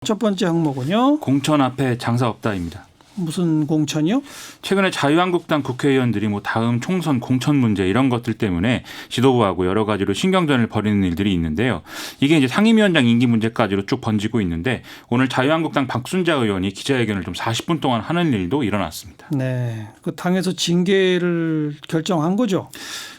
첫 번째 항목은요. 공천 앞에 장사 없다입니다. 무슨 공천이요? 최근에 자유한국당 국회의원들이 다음 총선 공천 문제 이런 것들 때문에 지도부하고 여러 가지로 신경전을 벌이는 일들이 있는데요. 이게 이제 상임위원장 임기 문제까지로 쭉 번지고 있는데 오늘 자유한국당 박순자 의원이 기자회견을 좀 40분 동안 하는 일도 일어났습니다. 네, 그 당에서 징계를 결정한 거죠.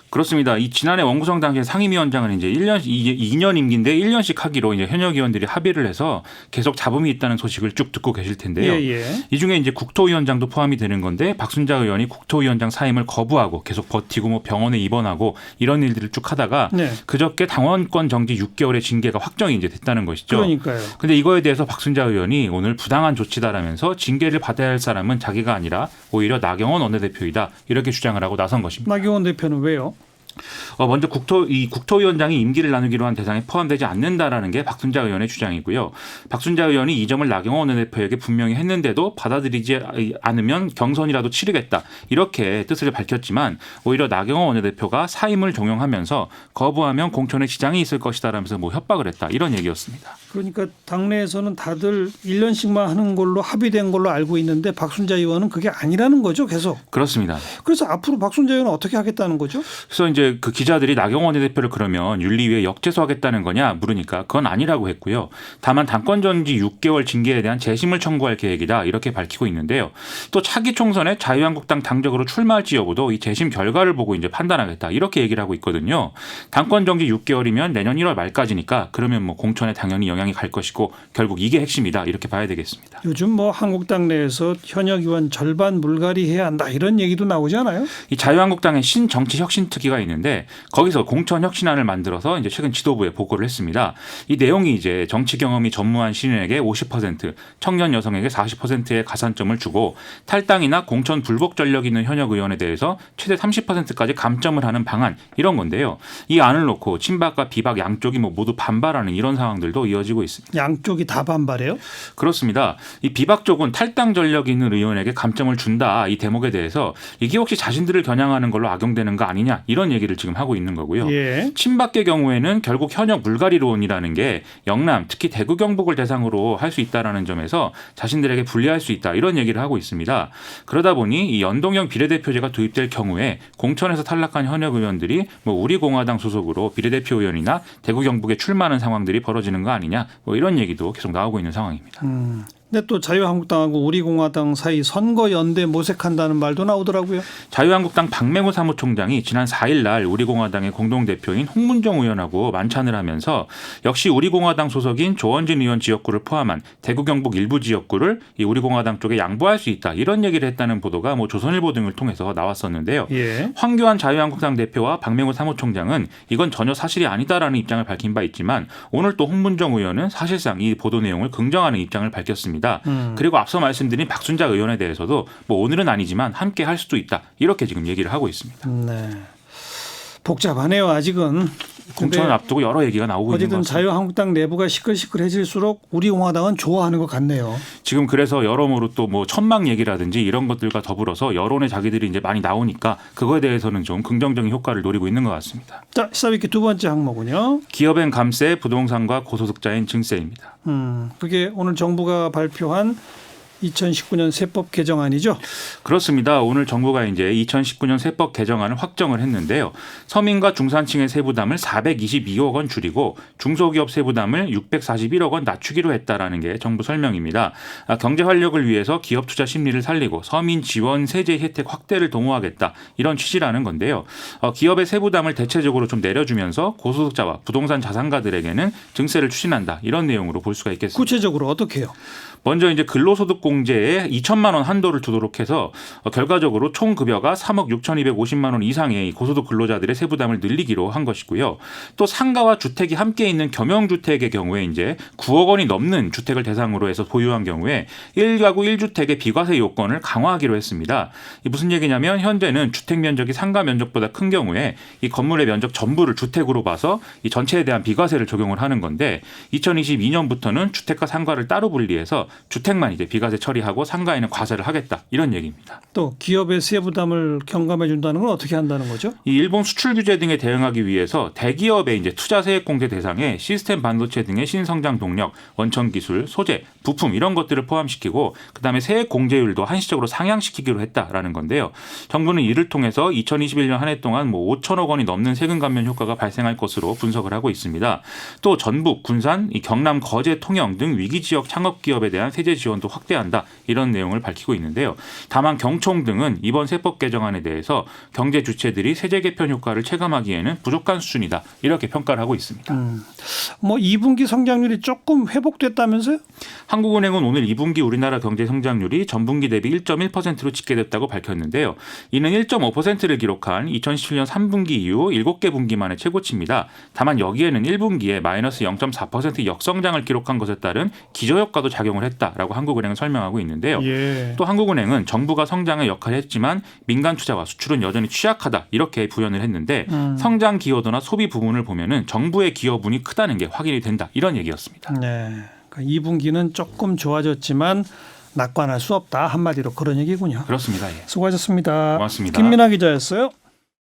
그렇습니다. 이 지난해 원구성 당시에 상임위원장은 이제 2년 임기인데 1년씩 하기로 이제 현역 의원들이 합의를 해서 계속 잡음이 있다는 소식을 쭉 듣고 계실 텐데요. 이 중에 이제 국토위원장도 포함이 되는 건데 박순자 의원이 국토위원장 사임을 거부하고 계속 버티고 병원에 입원하고 이런 일들을 쭉 하다가 그저께 당원권 정지 6개월의 징계가 확정이 이제 됐다는 것이죠. 그러니까요. 근데 이거에 대해서 박순자 의원이 오늘 부당한 조치다라면서 징계를 받아야 할 사람은 자기가 아니라 오히려 나경원 원내대표이다 이렇게 주장을 하고 나선 것입니다. 나경원 대표는 왜요? 먼저 국토위원장이 임기를 나누기로 한 대상에 포함되지 않는다라는 게 박순자 의원의 주장이고요. 박순자 의원이 이 점을 나경원 원내대표에게 분명히 했는데도 받아들이지 않으면 경선이라도 치르겠다 이렇게 뜻을 밝혔지만 오히려 나경원 원내대표가 사임을 종용하면서 거부하면 공천에 지장이 있을 것이다라면서 협박을 했다 이런 얘기였습니다. 그러니까 당내에서는 다들 1년씩만 하는 걸로 합의된 걸로 알고 있는데 박순자 의원은 그게 아니라는 거죠, 계속. 그렇습니다. 그래서 앞으로 박순자 의원은 어떻게 하겠다는 거죠? 그래서 이제 그 기자들이 나경원 원내대표를 그러면 윤리위에 역제소하겠다는 거냐 물으니까 그건 아니라고 했고요. 다만 당권 정지 6개월 징계에 대한 재심을 청구할 계획이다 이렇게 밝히고 있는데요. 또 차기 총선에 자유한국당 당적으로 출마할지 여부도 이 재심 결과를 보고 이제 판단하겠다 이렇게 얘기를 하고 있거든요. 당권 정지 6개월이면 내년 1월 말까지니까 그러면 공천에 당연히 영향이 갈 것이고 결국 이게 핵심이다 이렇게 봐야 되겠습니다. 요즘 한국당 내에서 현역 의원 절반 물갈이 해야 한다 이런 얘기도 나오지 않아요? 이 자유한국당의 신정치혁신특위가 있는데 거기서 공천혁신안을 만들어서 이제 최근 지도부에 보고를 했습니다. 이 내용이 이제 정치 경험이 전무한 신인에게 50%, 청년 여성에게 40%의 가산점을 주고 탈당이나 공천 불복 전력이 있는 현역 의원에 대해서 최대 30%까지 감점을 하는 방안 이런 건데요. 이 안을 놓고 친박과 비박 양쪽이 모두 반발하는 이런 상황들도 이어지고 있습니다. 양쪽이 다 반발해요? 그렇습니다. 이 비박 쪽은 탈당 전력이 있는 의원에게 감점을 준다 이 대목에 대해서 이게 혹시 자신들을 겨냥하는 걸로 악용되는 거 아니냐 이런 얘기를 지금 하고 있는 거고요. 친박계 경우에는 결국 현역 물갈이론이라는 게 영남 특히 대구 경북을 대상으로 할 수 있다라는 점에서 자신들에게 불리할 수 있다 이런 얘기를 하고 있습니다. 그러다 보니 이 연동형 비례대표제가 도입될 경우에 공천에서 탈락한 현역 의원들이 우리공화당 소속으로 비례대표 의원이나 대구 경북에 출마하는 상황들이 벌어지는 거 아니냐 이런 얘기도 계속 나오고 있는 상황입니다. 근데 또 자유한국당하고 우리공화당 사이 선거연대 모색한다는 말도 나오더라고요. 자유한국당 박맹호 사무총장이 지난 4일 날 우리공화당의 공동대표인 홍문정 의원하고 만찬을 하면서 역시 우리공화당 소속인 조원진 의원 지역구를 포함한 대구 경북 일부 지역구를 이 우리공화당 쪽에 양보할 수 있다 이런 얘기를 했다는 보도가 조선일보 등을 통해서 나왔었는데요. 황교안 자유한국당 대표와 박맹호 사무총장은 이건 전혀 사실이 아니다라는 입장을 밝힌 바 있지만 오늘 또 홍문정 의원은 사실상 이 보도 내용을 긍정하는 입장을 밝혔습니다. 그리고 앞서 말씀드린 박순자 의원에 대해서도 오늘은 아니지만 함께 할 수도 있다 이렇게 지금 얘기를 하고 있습니다. 네. 복잡하네요 아직은. 공천을 앞두고 여러 얘기가 나오고 있는 것 같습니다. 어쨌든 자유한국당 내부가 시끌시끌해질수록 우리공화당은 좋아하는 것 같네요. 지금 그래서 여러모로 또 천막 얘기라든지 이런 것들과 더불어서 여론에 자기들이 이제 많이 나오니까 그거에 대해서는 좀 긍정적인 효과를 노리고 있는 것 같습니다. 자, 시사위키 두 번째 항목은요. 기업엔 감세, 부동산과 고소득자엔 증세입니다. 그게 오늘 정부가 발표한 2019년 세법 개정안이죠? 그렇습니다. 오늘 정부가 이제 2019년 세법 개정안을 확정을 했는데요. 서민과 중산층의 세부담을 422억 원 줄이고 중소기업 세부담을 641억 원 낮추기로 했다라는 게 정부 설명입니다. 경제 활력을 위해서 기업 투자 심리를 살리고 서민 지원 세제 혜택 확대를 도모하겠다 이런 취지라는 건데요. 기업의 세부담을 대체적으로 좀 내려주면서 고소득자와 부동산 자산가들에게는 증세를 추진한다 이런 내용으로 볼 수가 있겠습니다. 구체적으로 어떻게 해요? 먼저 이제 근로소득 공제에 2천만 원 한도를 두도록 해서 결과적으로 총 급여가 3억 6,250만 원 이상의 고소득 근로자들의 세부담을 늘리기로 한 것이고요. 또 상가와 주택이 함께 있는 겸용주택의 경우에 이제 9억 원이 넘는 주택을 대상으로 해서 보유한 경우에 1가구 1주택의 비과세 요건을 강화하기로 했습니다. 이 무슨 얘기냐면 현재는 주택 면적이 상가 면적보다 큰 경우에 이 건물의 면적 전부를 주택으로 봐서 이 전체에 대한 비과세를 적용을 하는 건데 2022년부터는 주택과 상가를 따로 분리해서 주택만 이제 비과세 처리하고 상가에는 과세를 하겠다 이런 얘기입니다. 또 기업의 세부 부담을 경감해 준다는 건 어떻게 한다는 거죠? 이 일본 수출 규제 등에 대응하기 위해서 대기업의 이제 투자 세액 공제 대상에 시스템 반도체 등의 신성장 동력, 원천 기술, 소재, 부품 이런 것들을 포함시키고 그다음에 세액 공제율도 한시적으로 상향시키기로 했다라는 건데요. 정부는 이를 통해서 2021년 한 해 동안 5천억 원이 넘는 세금 감면 효과가 발생할 것으로 분석을 하고 있습니다. 또 전북, 군산, 이 경남, 거제, 통영 등 위기 지역 창업 기업에 대한 세제 지원도 확대한다 이런 내용을 밝히고 있는데요. 다만 경총 등은 이번 세법 개정안에 대해서 경제 주체들이 세제 개편 효과를 체감하기에는 부족한 수준이다 이렇게 평가를 하고 있습니다. 2분기 성장률이 조금 회복됐다면서요? 한국은행은 오늘 2분기 우리나라 경제 성장률이 전분기 대비 1.1%로 집계됐다고 밝혔는데요. 이는 1.5%를 기록한 2017년 3분기 이후 7개 분기 만의 최고치입니다. 다만 여기에는 1분기에 마이너스 0.4% 역성장을 기록한 것에 따른 기저효과도 작용을 했다라고 한국은행은 설명하고 있는데요. 예. 또 한국은행은 정부가 성장에 역할을 했지만 민간 투자와 수출은 여전히 취약하다 이렇게 부연을 했는데 성장 기여도나 소비 부분을 보면은 정부의 기여분이 크다는 게 확인이 된다 이런 얘기였습니다. 네. 그러니까 2분기는 조금 좋아졌지만 낙관할 수 없다 한마디로 그런 얘기군요. 그렇습니다. 예. 수고하셨습니다. 고맙습니다. 김민아 기자였어요.